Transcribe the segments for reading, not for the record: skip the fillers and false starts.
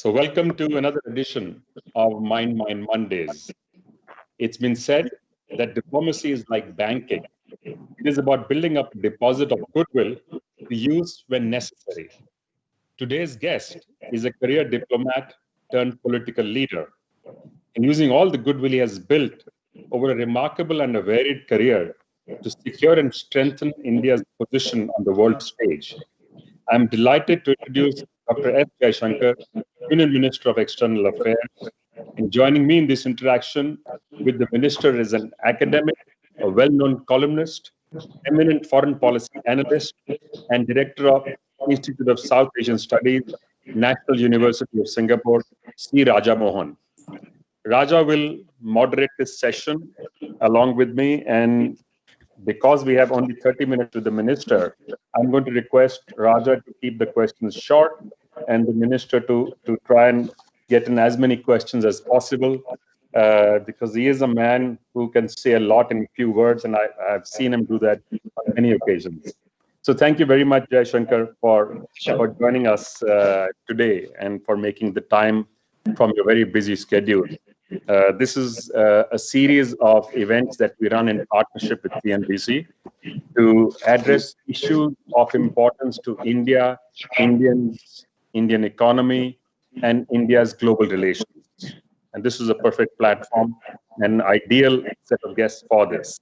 So welcome to another edition of Mind Mondays. It's been said that diplomacy is like banking. It is about building up a deposit of goodwill to use when necessary. Today's guest is a career diplomat turned political leader. And using all the goodwill he has built over a remarkable and a varied career to secure and strengthen India's position on the world stage. I'm delighted to introduce Dr. Jaishankar, Union Minister of External Affairs. And joining me in this interaction with the Minister is an academic, a well-known columnist, eminent foreign policy analyst, and Director of Institute of South Asian Studies, National University of Singapore, C. Raja Mohan. Raja will moderate this session along with me, and because we have only 30 minutes with the minister, I'm going to request Raja to keep the questions short and the minister to try and get in as many questions as possible, because he is a man who can say a lot in few words, and I've seen him do that on many occasions. So thank you very much, Jaishankar, for joining us today and for making the time from your very busy schedule. This is a series of events that we run in partnership with CNBC to address issues of importance to India, Indians, Indian economy, and India's global relations. And this is a perfect platform, an ideal set of guests for this.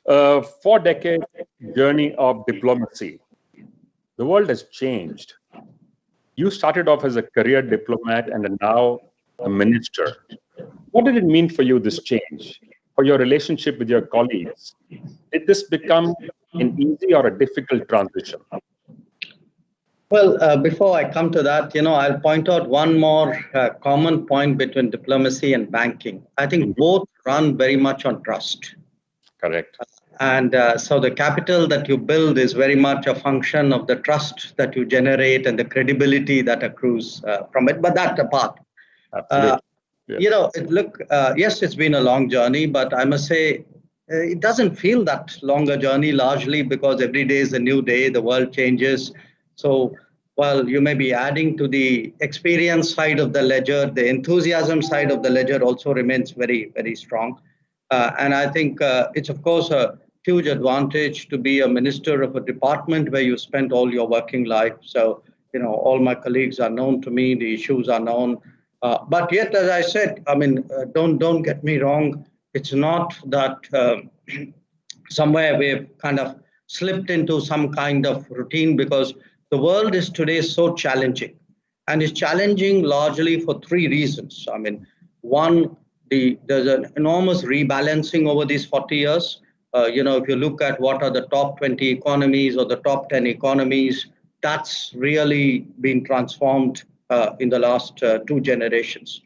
4-decade journey of diplomacy. The world has changed. You started off as a career diplomat and are now a minister. What did it mean for you, this change, for your relationship with your colleagues? Did this become an easy or a difficult transition? Well, before I come to that, I'll point out one more common point between diplomacy and banking. I think both run very much on trust. Correct. And so the capital that you build is very much a function of the trust that you generate and the credibility that accrues from it. But that apart. Absolutely. Yes, it's been a long journey, but I must say it doesn't feel that long a journey, largely because every day is a new day, the world changes. So while you may be adding to the experience side of the ledger, the enthusiasm side of the ledger also remains very, very strong. And I think it's, of course, a huge advantage to be a minister of a department where you spent all your working life. So, all my colleagues are known to me, the issues are known. But yet, as I said, I mean, don't get me wrong. It's not that somewhere we've kind of slipped into some kind of routine, because the world is today so challenging, and it's challenging largely for three reasons. I mean, one, there's an enormous rebalancing over these 40 years. If you look at what are the top 20 economies or the top 10 economies, that's really been transformed in the last 2 generations.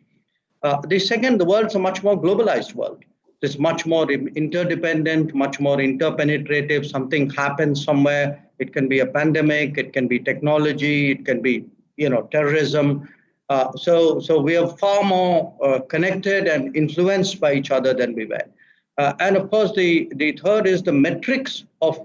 The second, the world's a much more globalized world. It's much more interdependent, much more interpenetrative. Something happens somewhere. It can be a pandemic, it can be technology, it can be, terrorism. So we are far more connected and influenced by each other than we were. And of course, the third is the metrics of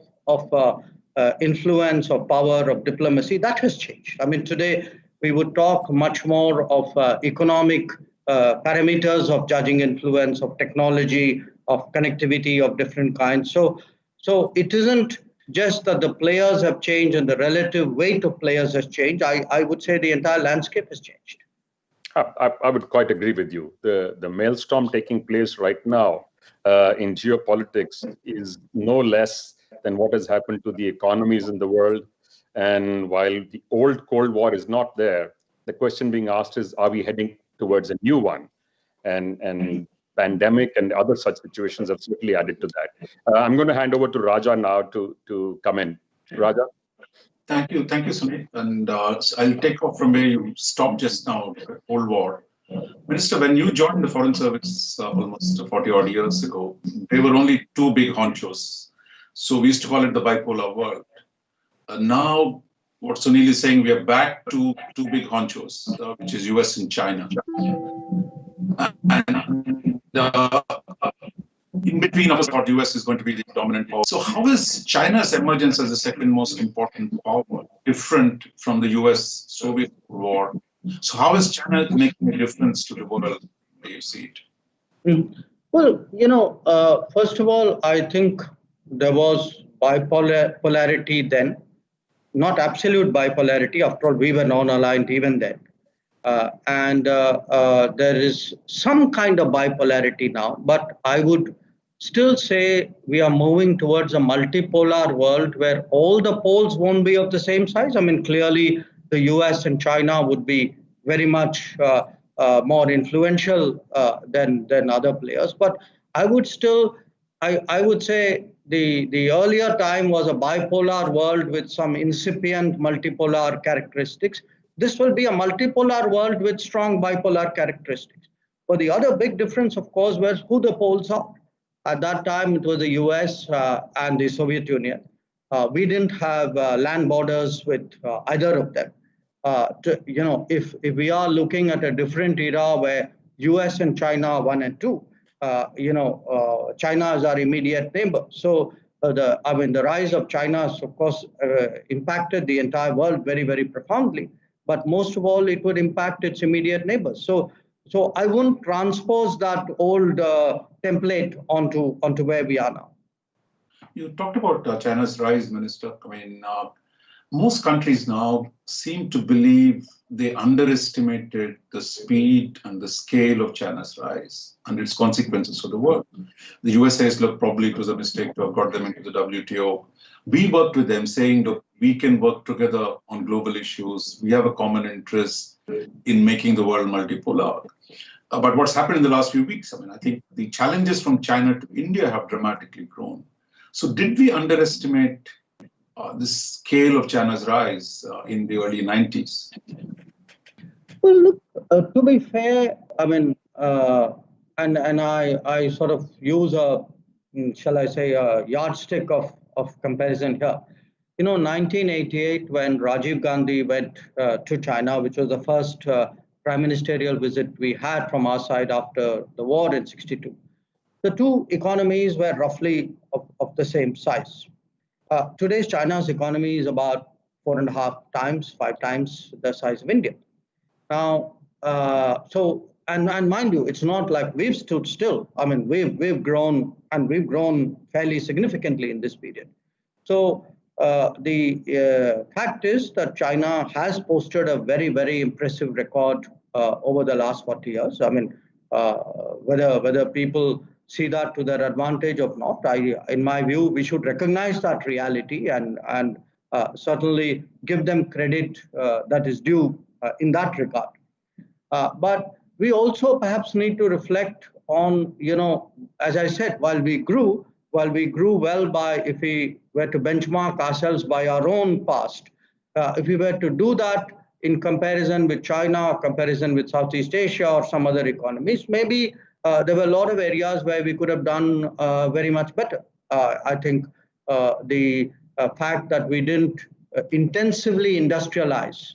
influence, of power, of diplomacy. That has changed. I mean, today we would talk much more of economic parameters of judging influence, of technology, of connectivity of different kinds. So it isn't just that the players have changed and the relative weight of players has changed. I would say the entire landscape has changed. I would quite agree with you. The maelstrom taking place right now in geopolitics is no less than what has happened to the economies in the world. And while the old Cold War is not there, the question being asked is, are we heading towards a new one? And pandemic and other such situations have certainly added to that. I'm going to hand over to Raja now to come in. Raja? Thank you, Sunil. And I'll take off from where you stopped just now, the Cold War. Minister, when you joined the Foreign Service almost 40 odd years ago, there were only 2 big honchos. So we used to call it the bipolar world. Now, what Sunil is saying, we are back to 2 big honchos, which is US and China. And in between, of course, US is going to be the dominant power. So how is China's emergence as the second most important power different from the US-Soviet war So how is China making a difference to the world? Do you see it? Well, first of all, I think there was bipolarity then, not absolute bipolarity. After all, we were non-aligned even then. And there is some kind of bipolarity now, but I would still say we are moving towards a multipolar world where all the poles won't be of the same size. I mean, clearly the US and China would be very much more influential than other players. But I would still, I would say the earlier time was a bipolar world with some incipient multipolar characteristics. This will be a multipolar world with strong bipolar characteristics. But the other big difference, of course, was who the poles are. At that time, it was the US and the Soviet Union. We didn't have land borders with either of them. If we are looking at a different era where US and China are 1 and 2, China is our immediate neighbor. So the rise of China, of course, impacted the entire world very, very profoundly. But most of all, it would impact its immediate neighbors. So I wouldn't transpose that old template onto where we are now. You talked about China's rise, Minister. I mean, most countries now seem to believe they underestimated the speed and the scale of China's rise and its consequences for the world. The US says, look, probably it was a mistake to have got them into the WTO. We worked with them saying, look, we can work together on global issues. We have a common interest in making the world multipolar. But what's happened in the last few weeks, I mean, I think the challenges from China to India have dramatically grown. So did we underestimate the scale of China's rise in the early 90s? Well, look, to be fair, I mean, and I sort of use shall I say, a yardstick of comparison here. 1988, when Rajiv Gandhi went to China, which was the first prime ministerial visit we had from our side after the war in '62, the two economies were roughly of the same size. Today's China's economy is about 4.5 times, 5 times the size of India. Now, and mind you, it's not like we've stood still. I mean, we've grown, and we've grown fairly significantly in this period. So the fact is that China has posted a very, very impressive record over the last 40 years. I mean, whether people see that to their advantage or not, in my view, we should recognize that reality and certainly give them credit that is due in that regard. But we also perhaps need to reflect on, as I said, while we grew well by, if we were to benchmark ourselves by our own past, if we were to do that in comparison with China, or comparison with Southeast Asia or some other economies, maybe there were a lot of areas where we could have done very much better. I think the fact that we didn't intensively industrialize,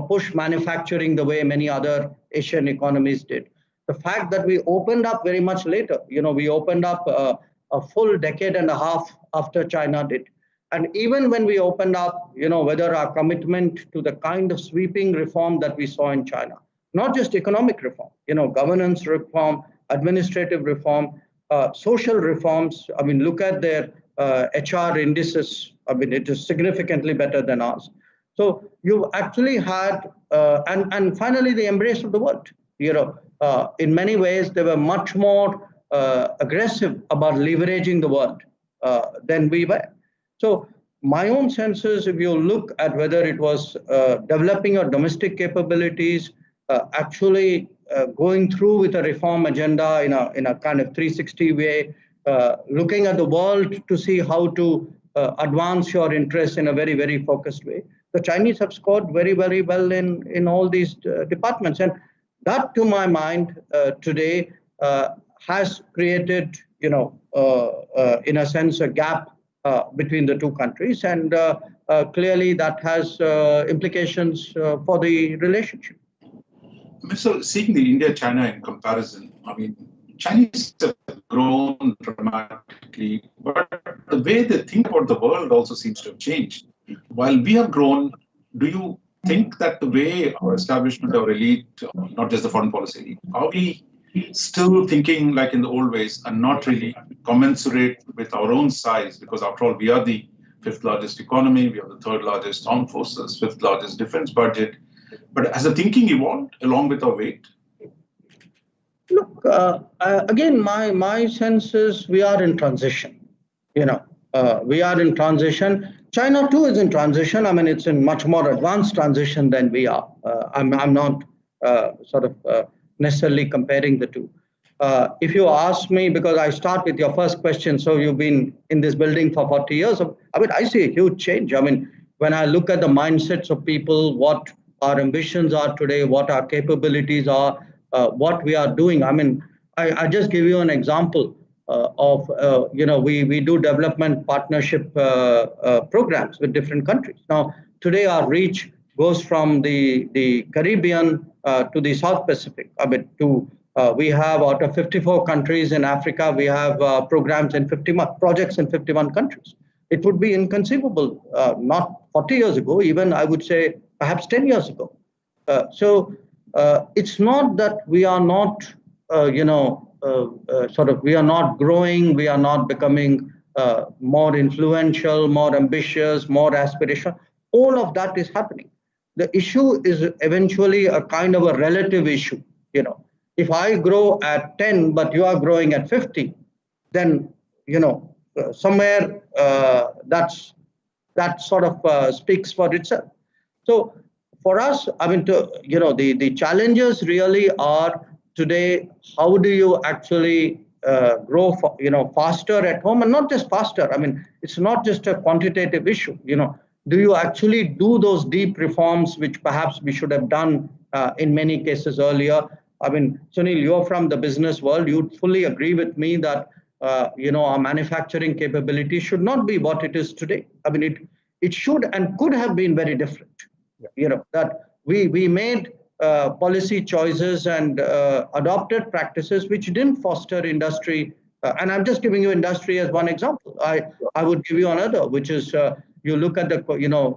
push manufacturing the way many other Asian economies did. The fact that we opened up very much later, we opened up a full decade and a half after China did. And even when we opened up, whether our commitment to the kind of sweeping reform that we saw in China, not just economic reform, governance reform, administrative reform, social reforms. I mean, look at their HR indices. I mean, it is significantly better than ours. So you actually had, and finally, the embrace of the world. In many ways, they were much more aggressive about leveraging the world than we were. So my own sense is, if you look at whether it was developing your domestic capabilities, actually going through with a reform agenda in a kind of 360 way, looking at the world to see how to advance your interests in a very, very focused way. The Chinese have scored very, very well in all these departments. And that, to my mind, today has created, in a sense, a gap between the two countries. And clearly that has implications for the relationship. So seeing the India-China in comparison, I mean, Chinese have grown dramatically, but the way they think about the world also seems to have changed. While we have grown, do you think that the way our establishment, our elite, not just the foreign policy elite, are we still thinking like in the old ways and not really commensurate with our own size? Because after all, we are the fifth largest economy, we are the third largest armed forces, fifth largest defense budget. But has the thinking evolved along with our weight? Look, again, my sense is we are in transition. We are in transition. China too is in transition. I mean, it's in much more advanced transition than we are. I'm not necessarily comparing the two. If you ask me, because I start with your first question, so you've been in this building for 40 years. I mean, I see a huge change. I mean, when I look at the mindsets of people, what our ambitions are today, what our capabilities are, what we are doing. I mean, I just give you an example of, we do development partnership programs with different countries. Now, today our reach goes from the Caribbean to the South Pacific. I mean, we have out of 54 countries in Africa, we have programs in 51 projects in 51 countries. It would be inconceivable not 40 years ago, even I would say perhaps 10 years ago. So it's not that we are not, we are not growing, we are not becoming more influential, more ambitious, more aspirational. All of that is happening. The issue is eventually a kind of a relative issue. If I grow at 10, but you are growing at 50, then, somewhere that sort of speaks for itself. So for us, I mean, the challenges really are today, how do you actually grow, faster at home, and not just faster. I mean, it's not just a quantitative issue. Do you actually do those deep reforms, which perhaps we should have done in many cases earlier? I mean, Sunil, you're from the business world. You'd fully agree with me that, our manufacturing capability should not be what it is today. I mean, it should and could have been very different. Yeah. That we made policy choices and adopted practices which didn't foster industry. And I'm just giving you industry as one example. I would give you another, which is you look at the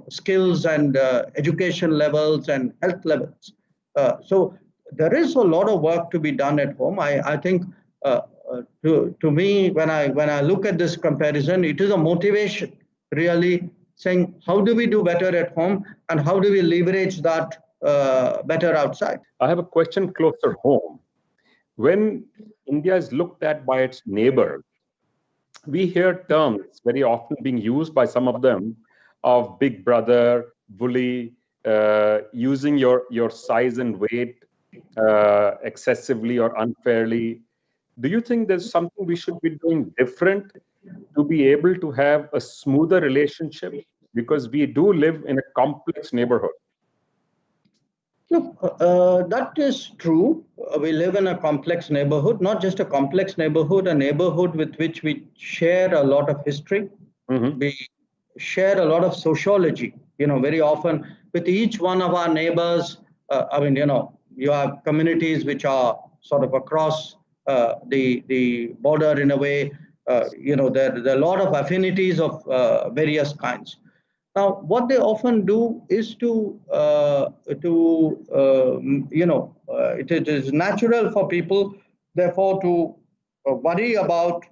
skills and education levels and health levels. So there is a lot of work to be done at home. I think to me, when I look at this comparison, it is a motivation really saying, how do we do better at home and how do we leverage that better outside? I have a question closer home. When India is looked at by its neighbor, we hear terms very often being used by some of them of big brother, bully, using your size and weight excessively or unfairly. Do you think there's something we should be doing different to be able to have a smoother relationship? Because we do live in a complex neighborhood. Look, that is true. We live in a complex neighborhood, not just a complex neighborhood, a neighborhood with which we share a lot of history. Mm-hmm. We share a lot of sociology. Very often with each one of our neighbors, you have communities which are sort of across the border in a way. There are a lot of affinities of various kinds. Now, what they often do is it is natural for people, therefore, to worry about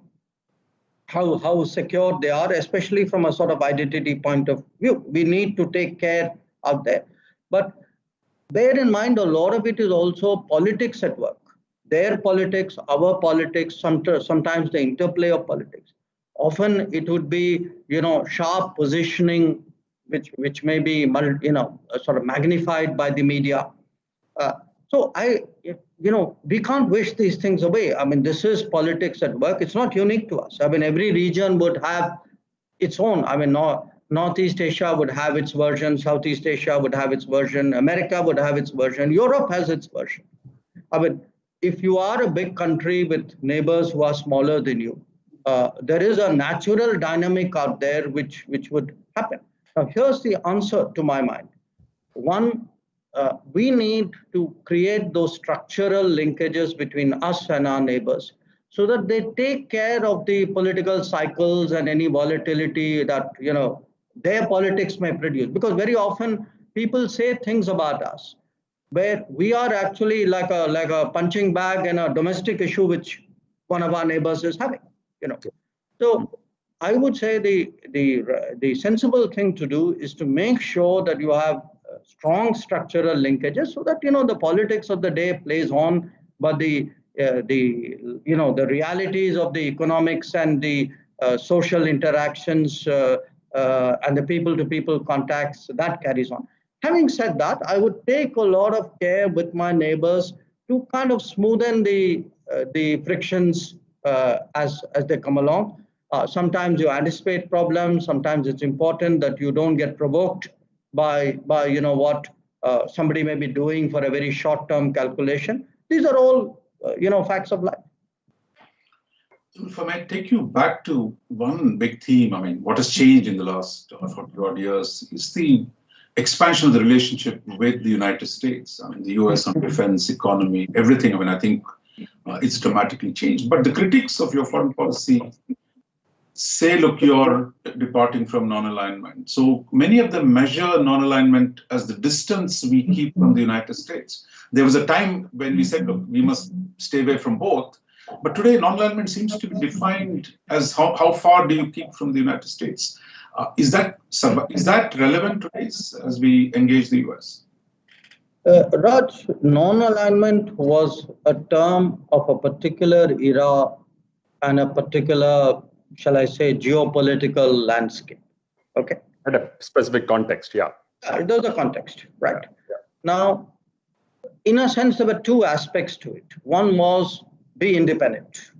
how secure they are, especially from a sort of identity point of view. We need to take care out there. But bear in mind, a lot of it is also politics at work. Their politics, our politics, sometimes the interplay of politics. Often it would be, sharp positioning, which may be, sort of magnified by the media. So we can't wish these things away. I mean, this is politics at work. It's not unique to us. I mean, every region would have its own. I mean, Northeast Asia would have its version. Southeast Asia would have its version. America would have its version. Europe has its version. I mean, if you are a big country with neighbors who are smaller than you, there is a natural dynamic out there which would happen. Now, here's the answer to my mind. One, we need to create those structural linkages between us and our neighbors so that they take care of the political cycles and any volatility that, their politics may produce. Because very often people say things about us where we are actually like a punching bag in a domestic issue which one of our neighbors is having, you know. So I would say the sensible thing to do is to make sure that you have strong structural linkages so that, you know, the politics of the day plays on, but the realities of the economics and the social interactions and the people-to-people contacts, that carries on. Having said that, I would take a lot of care with my neighbors to kind of smoothen the frictions as they come along. Sometimes you anticipate problems. Sometimes it's important that you don't get provoked by you know what somebody may be doing for a very short-term calculation. These are all facts of life. If I might take you back to one big theme, I mean, what has changed in the last 40 odd years is the expansion of the relationship with the United States. I mean, the US on defense, economy, everything. I mean, I think it's dramatically changed. But the critics of your foreign policy say, look, you're departing from non-alignment. So many of them measure non-alignment as the distance we keep from the United States. There was a time when we said, look, we must stay away from both. But today, non-alignment seems to be defined as how far do you keep from the United States? Is that relevant today as we engage the US? Raj, non-alignment was a term of a particular era and a particular, shall I say, geopolitical landscape. Okay. At a specific context, yeah. There's a context, right? Yeah. Now, in a sense, there were two aspects to it. One was be independent.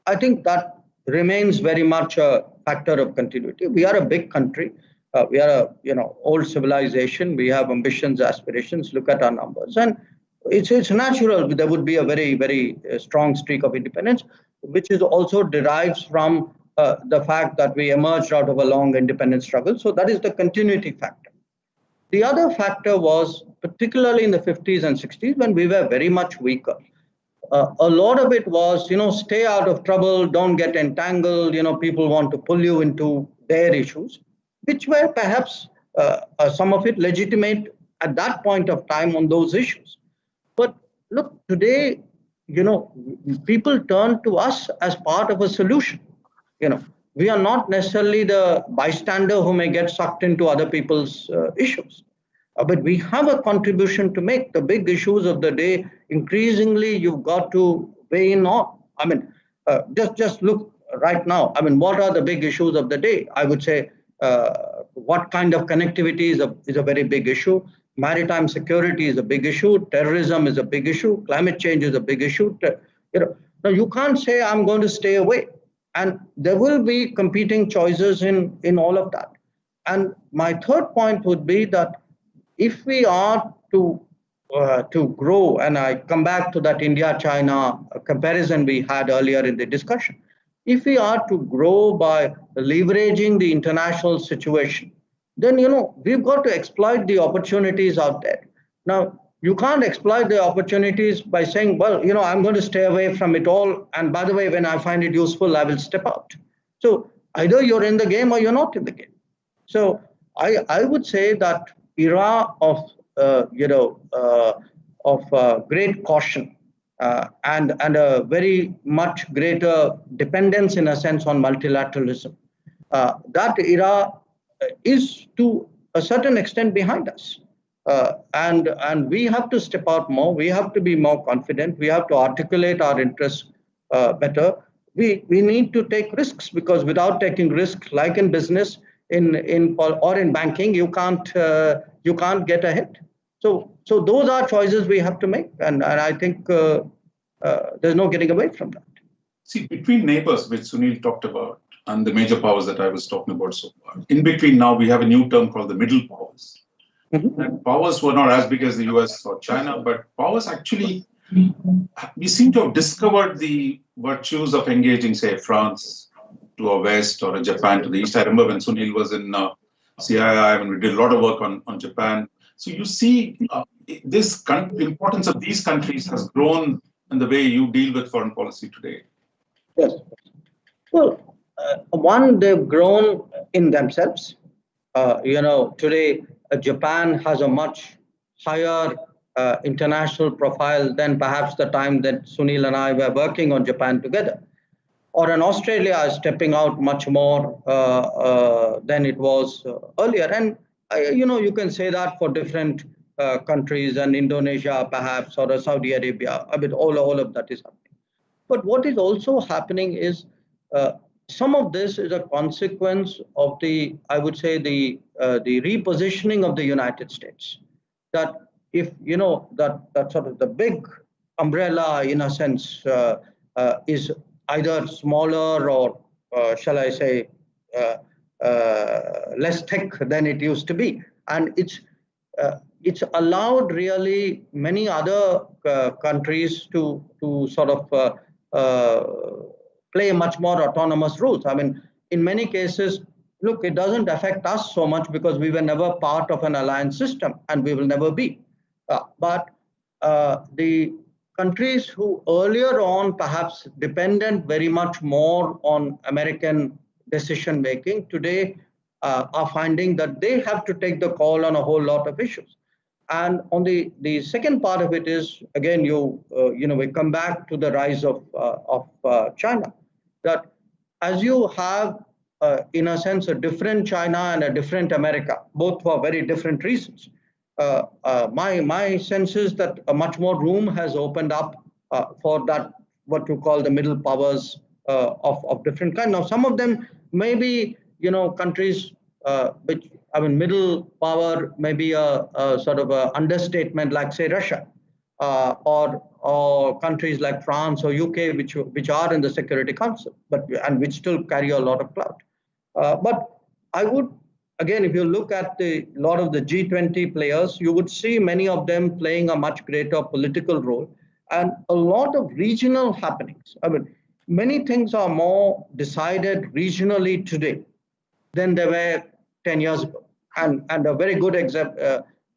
I think that remains very much a factor of continuity. We are a big country. We are a old civilization. We have ambitions, aspirations. Look at our numbers, and it's natural. There would be a very, very strong streak of independence, which is also derives from the fact that we emerged out of a long independence struggle. So that is the continuity factor. The other factor was particularly in the 50s and 60s when we were very much weaker. A lot of it was, stay out of trouble, don't get entangled. People want to pull you into their issues, which were perhaps some of it legitimate at that point of time on those issues. But look, today, people turn to us as part of a solution. We are not necessarily the bystander who may get sucked into other people's issues. But we have a contribution to make. The big issues of the day, increasingly, you've got to weigh in on. I mean, just look right now. I mean, what are the big issues of the day? I would say what kind of connectivity is a very big issue. Maritime security is a big issue. Terrorism is a big issue. Climate change is a big issue. Now, you can't say, I'm going to stay away. And there will be competing choices in all of that. And my third point would be that if we are to grow, and I come back to that India-China comparison we had earlier in the discussion, if we are to grow by leveraging the international situation, then, we've got to exploit the opportunities out there. Now, you can't exploit the opportunities by saying, well, I'm going to stay away from it all. And by the way, when I find it useful, I will step out. So either you're in the game or you're not in the game. So I would say that era of great caution and a very much greater dependence in a sense on multilateralism. That era is to a certain extent behind us. And we have to step out more. We have to be more confident. We have to articulate our interests better. We need to take risks, because without taking risks, like in business, or in banking, you can't get ahead. So those are choices we have to make, and I think there's no getting away from that. See, between neighbors, which Sunil talked about, and the major powers that I was talking about so far, in between now we have a new term called the middle powers. Mm-hmm. And powers were not as big as the US or China, but powers actually, we seem to have discovered the virtues of engaging, say, France to our west, or Japan to the east. I remember when Sunil was in CII, and we did a lot of work on Japan. So you see, the importance of these countries has grown in the way you deal with foreign policy today. Yes. Well, one, they've grown in themselves. Today, Japan has a much higher international profile than perhaps the time that Sunil and I were working on Japan together. Or an Australia is stepping out much more than it was earlier. And, you can say that for different countries, and Indonesia perhaps, or Saudi Arabia. I mean, all of that is happening. But what is also happening is some of this is a consequence of I would say, the repositioning of the United States. That if, that sort of the big umbrella, in a sense, is either smaller or, shall I say, less thick than it used to be. And it's allowed really many other countries to sort of play much more autonomous roles. I mean, in many cases, look, it doesn't affect us so much because we were never part of an alliance system, and we will never be. But the countries who earlier on perhaps depended very much more on American decision making today are finding that they have to take the call on a whole lot of issues. And on the second part of it is, again, we come back to the rise of China. That as you have, in a sense, a different China and a different America, both for very different reasons. My sense is that a much more room has opened up for that, what you call the middle powers of different kind. Now, some of them may be, countries which, I mean, middle power may be a sort of a understatement, like say Russia, or countries like France or UK, which are in the Security Council, and which still carry a lot of clout. But I would, again, if you look at a lot of the G20 players, you would see many of them playing a much greater political role, and a lot of regional happenings. I mean, many things are more decided regionally today than they were 10 years ago. And a very good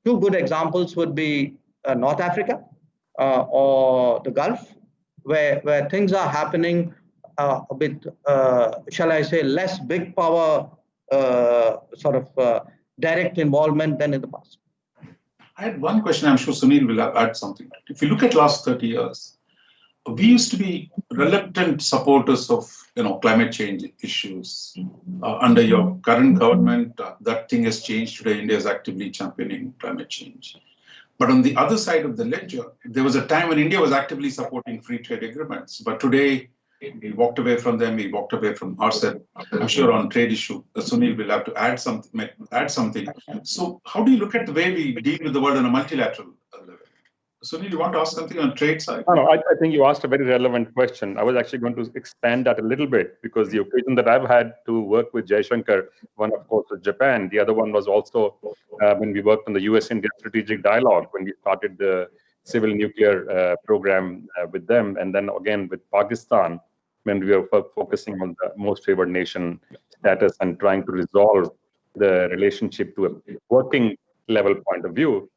two good examples would be North Africa or the Gulf, where things are happening with, shall I say, less big power sort of direct involvement than in the past. I had one question. I'm sure Sunil will add something. If you look at last 30 years, we used to be reluctant supporters of climate change issues. Under your current government, that thing has changed. Today, India is actively championing climate change. But on the other side of the ledger, there was a time when India was actively supporting free trade agreements. But today, we walked away from them. We walked away from ourselves. I'm sure on trade issue, Sunil will have to add something. So how do you look at the way we deal with the world on a multilateral level? Sunil, you want to ask something on trade side? No, I think you asked a very relevant question. I was actually going to expand that a little bit, because the occasion that I've had to work with Jaishankar, one, of course, was Japan. The other one was also when we worked on the US-India strategic dialogue, when we started the civil nuclear program with them. And then again with Pakistan, when we were focusing on the most favored nation status and trying to resolve the relationship to a working level point of view.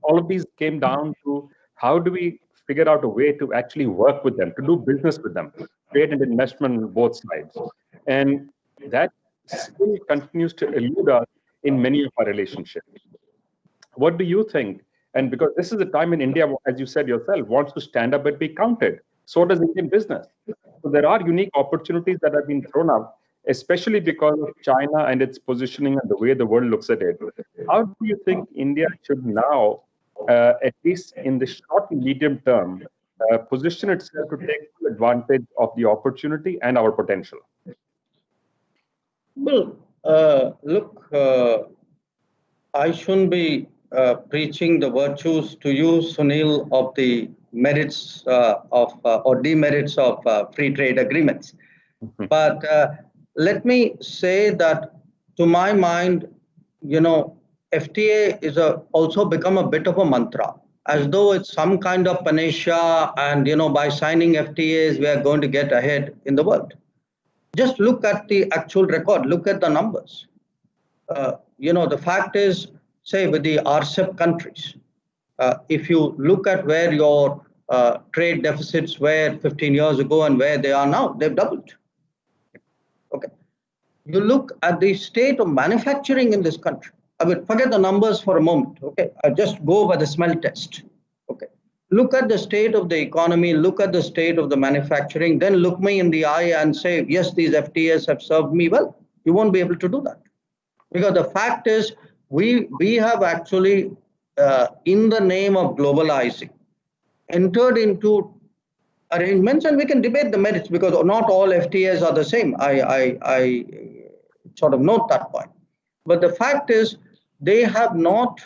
All of these came down to how do we figure out a way to actually work with them, to do business with them, create an investment on both sides. And that still continues to elude us in many of our relationships. What do you think? And because this is a time in India, as you said yourself, wants to stand up and be counted. So does Indian business. So there are unique opportunities that have been thrown up, especially because of China and its positioning and the way the world looks at it. How do you think India should now, at least in the short and medium term, position itself to take full advantage of the opportunity and our potential? Well, look, I shouldn't be preaching the virtues to you, Sunil, of the merits or demerits of free trade agreements. But let me say that, to my mind, FTA is also become a bit of a mantra, as though it's some kind of panacea, and by signing FTAs we are going to get ahead in the world. Just look at the actual record. Look at the numbers. The fact is, say with the RCEP countries, if you look at where your trade deficits were 15 years ago and where they are now, they've doubled. Okay. You look at the state of manufacturing in this country. I would forget the numbers for a moment. Okay, I just go by the smell test. Okay, look at the state of the economy, look at the state of the manufacturing, then look me in the eye and say, yes, these FTAs have served me well. You won't be able to do that, because the fact is we have actually, in the name of globalizing, entered into arrangements, and we can debate the merits because not all FTAs are the same. I sort of note that point. But the fact is, they have not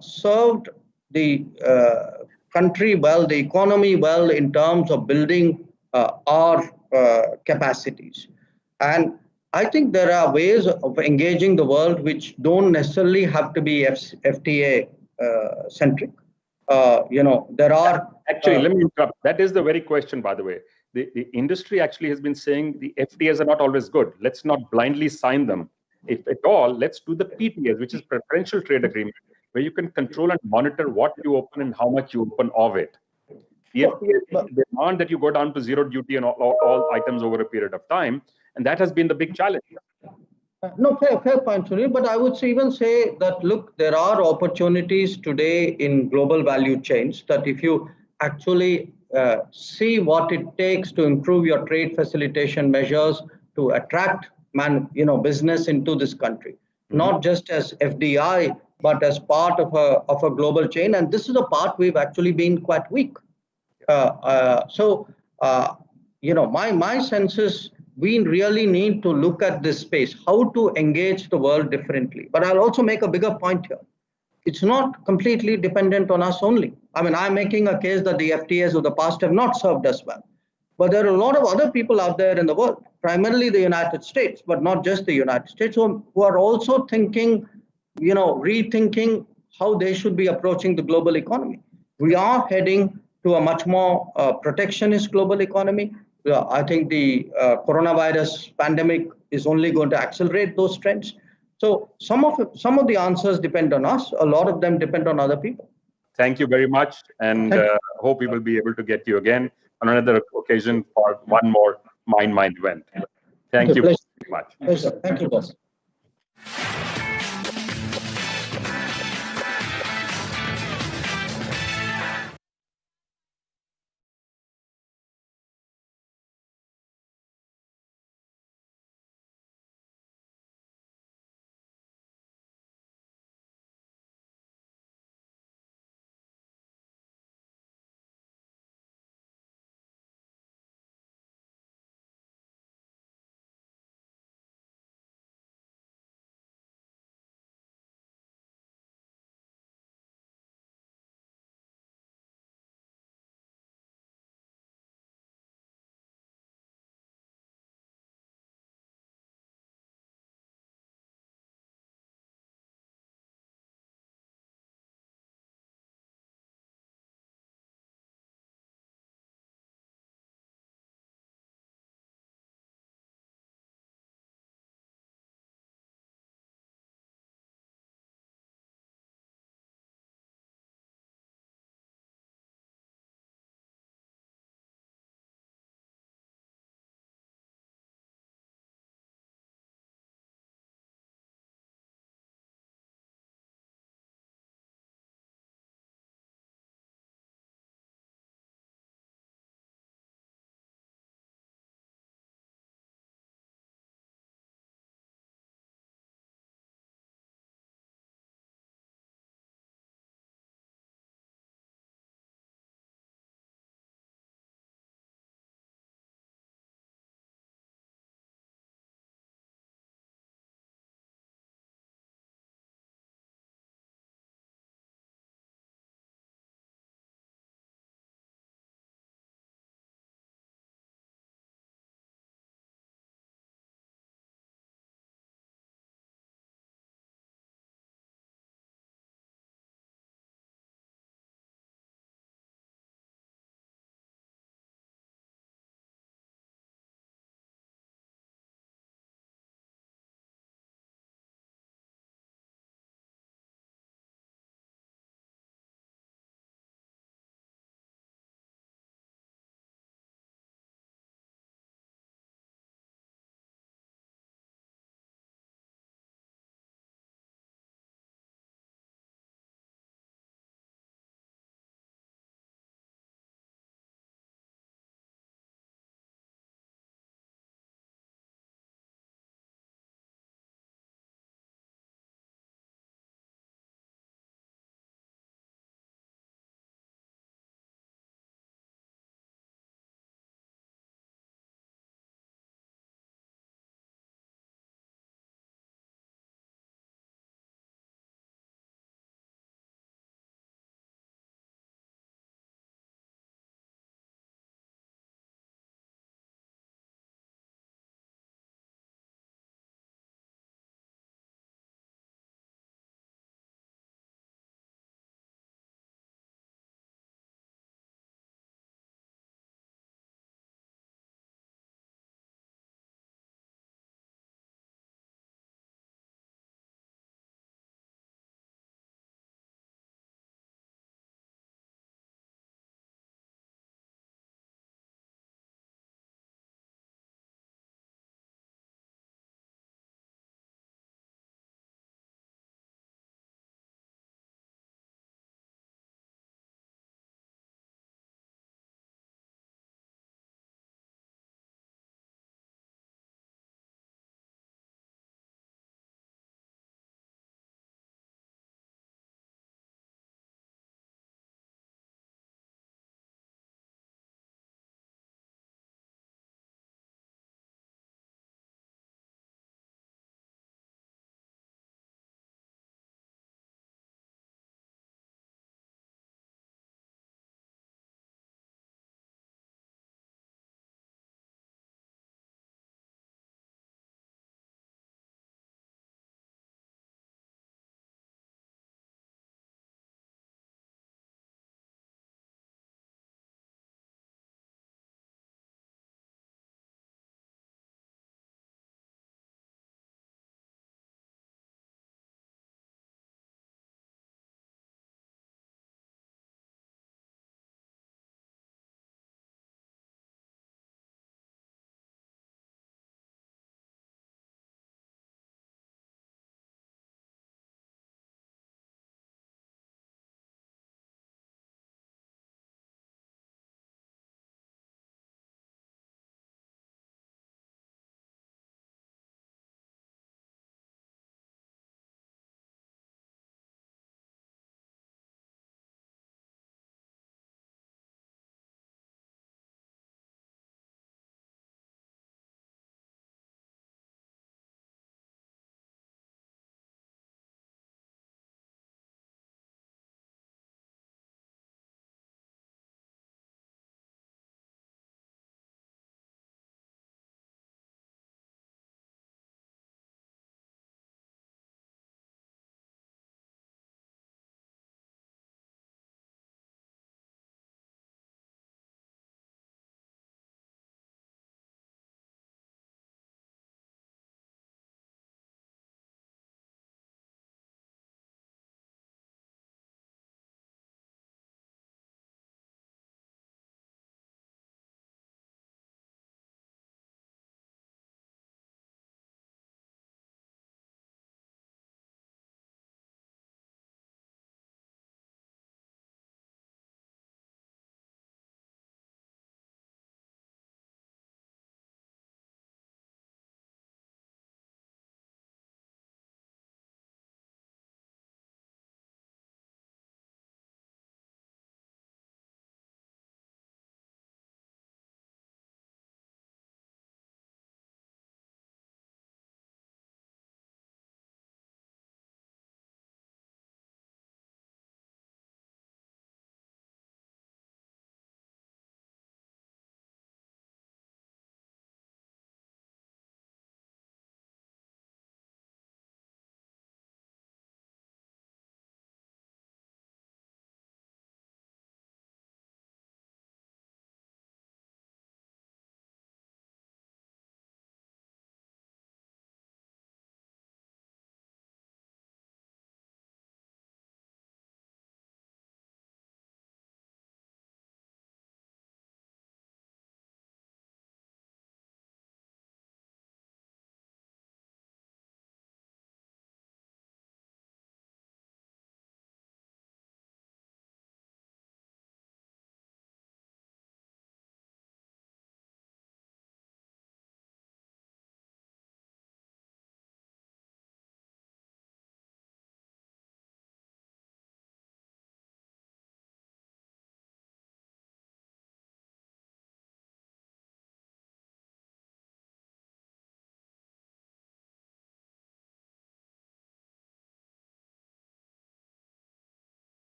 served the country well, the economy well, in terms of building our capacities. And I think there are ways of engaging the world which don't necessarily have to be FTA centric. There are Actually, let me interrupt. That is the very question, by the way. The industry actually has been saying the FTAs are not always good. Let's not blindly sign them. If at all, let's do the PTAs, which is preferential trade agreement, where you can control and monitor what you open and how much you open of it. The FTAs demand that you go down to zero duty on all items over a period of time, and that has been the big challenge. No, fair point, Sunil. But I would even say that, look, there are opportunities today in global value chains that if you actually see what it takes to improve your trade facilitation measures to attract business into this country, not just as FDI, but as part of a global chain. And this is a part we've actually been quite weak. My sense is we really need to look at this space, how to engage the world differently. But I'll also make a bigger point here. It's not completely dependent on us only. I mean, I'm making a case that the FTAs of the past have not served us well. But there are a lot of other people out there in the world, primarily the United States, but not just the United States, who are also thinking, rethinking how they should be approaching the global economy. We are heading to a much more protectionist global economy. I think the coronavirus pandemic is only going to accelerate those trends. So some of the answers depend on us. A lot of them depend on other people. Thank you very much, and hope we will be able to get you again on another occasion for one more Mind event. Thank you very much. Pleasure. Thank you, boss.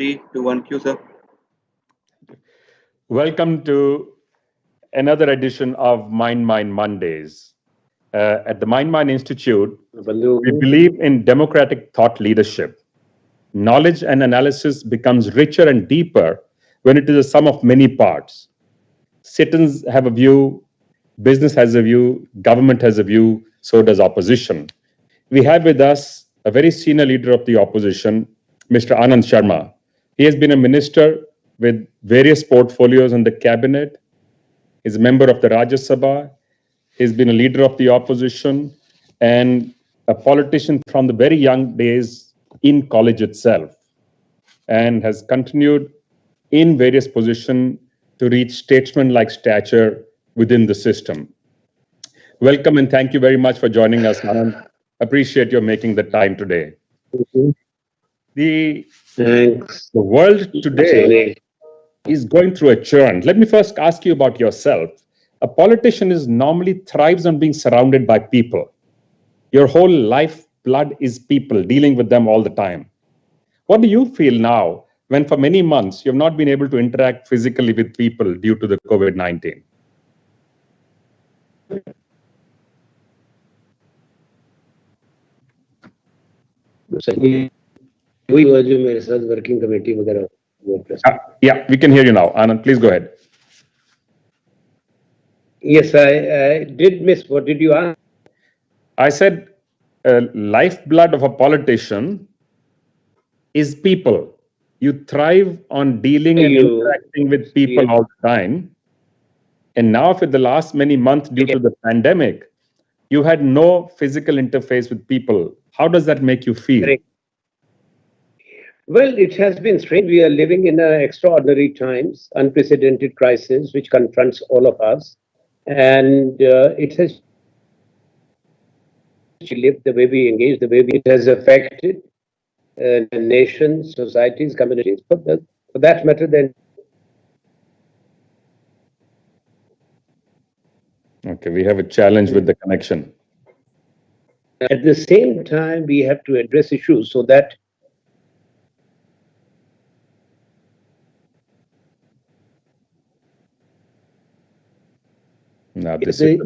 3, 2, 1, Q, sir. Welcome to another edition of Mind Mondays. At the Mind Institute, we believe in democratic thought leadership. Knowledge and analysis becomes richer and deeper when it is a sum of many parts. Citizens have a view, business has a view, government has a view, so does opposition. We have with us a very senior leader of the opposition, Mr. Anand Sharma. He has been a minister with various portfolios in the cabinet. He's a member of the Rajya Sabha. He's been a leader of the opposition and a politician from the very young days in college itself, and has continued in various positions to reach statesman-like stature within the system. Welcome and thank you very much for joining us, Anand. Appreciate your making the time today. The world today is going through a churn. Let me first ask you about yourself. A politician normally thrives on being surrounded by people. Your whole life blood is people, dealing with them all the time. What do you feel now when for many months you have not been able to interact physically with people due to the COVID-19? working committee. Yeah, we can hear you now. Anand, please go ahead. Yes, I did miss. What did you ask? I said lifeblood of a politician is people. You thrive on dealing and interacting with people all the time. And now for the last many months due to the pandemic, you had no physical interface with people. How does that make you feel? Correct. Well, it has been strange. We are living in extraordinary times, unprecedented crisis, which confronts all of us. And it has lived the way we engage, the way it has affected nations, societies, communities. For that matter, then. Okay, we have a challenge with the connection. At the same time, we have to address issues so that now this is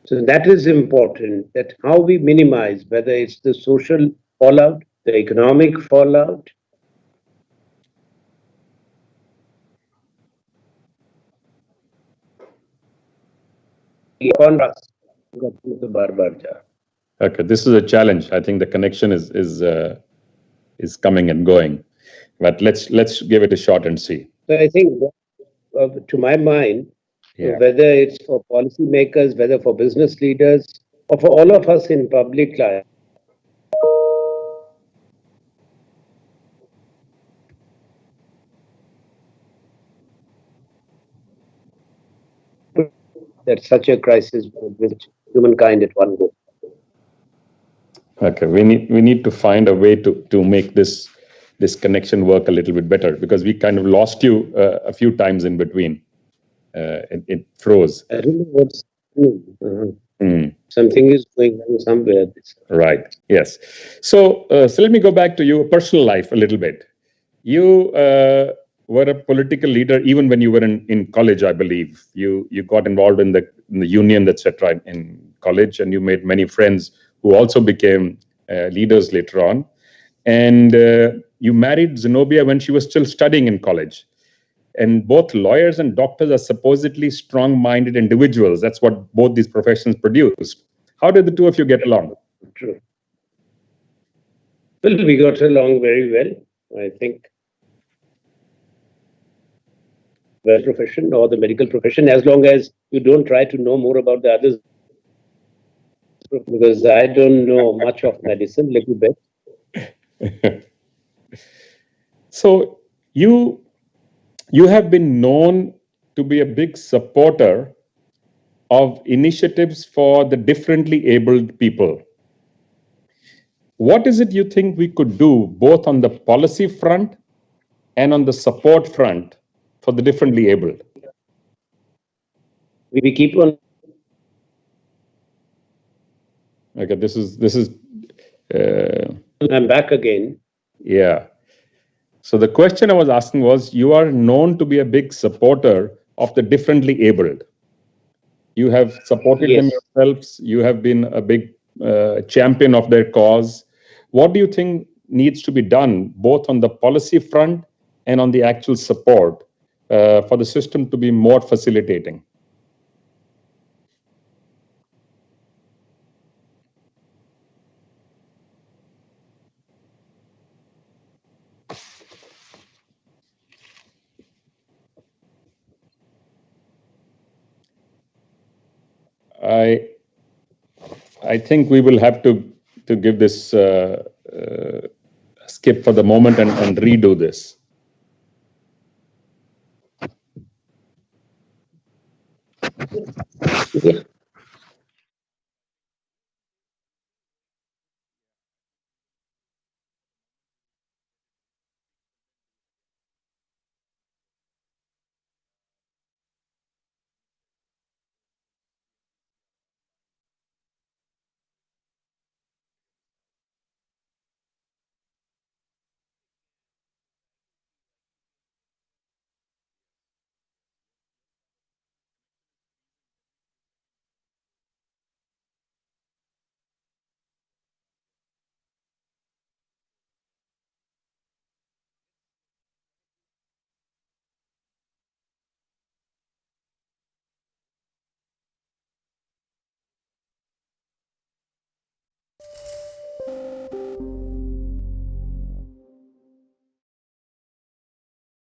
so that is important, that how we minimize, whether it's the social fallout, the economic fallout. Okay, this is a challenge. I think the connection is coming and going, but let's give it a shot and see. So I think, to my mind, whether it's for policymakers, whether for business leaders, or for all of us in public life, that such a crisis would visit humankind at one go. Okay, we need to find a way to make this connection work a little bit better, because we kind of lost you a few times in between. It froze. I don't know what's something is going on somewhere. Right. Yes. So let me go back to your personal life a little bit. You were a political leader even when you were in college, I believe. You got involved in the union, etc., in college, and you made many friends who also became leaders later on. And you married Zenobia when she was still studying in college. And both lawyers and doctors are supposedly strong-minded individuals. That's what both these professions produced. How did the two of you get along? True. Well, we got along very well, I think. The profession or the medical profession, as long as you don't try to know more about the others, because I don't know much of medicine, little bit. So you have been known to be a big supporter of initiatives for the differently abled people. What is it you think we could do both on the policy front and on the support front for the differently abled? We keep on. Okay, this is I'm back again. Yeah. So the question I was asking was, you are known to be a big supporter of the differently abled. You have supported them Yes. yourselves. You have been a big champion of their cause. What do you think needs to be done, both on the policy front and on the actual support, for the system to be more facilitating? I think we will have to give this skip for the moment and redo this. Yeah.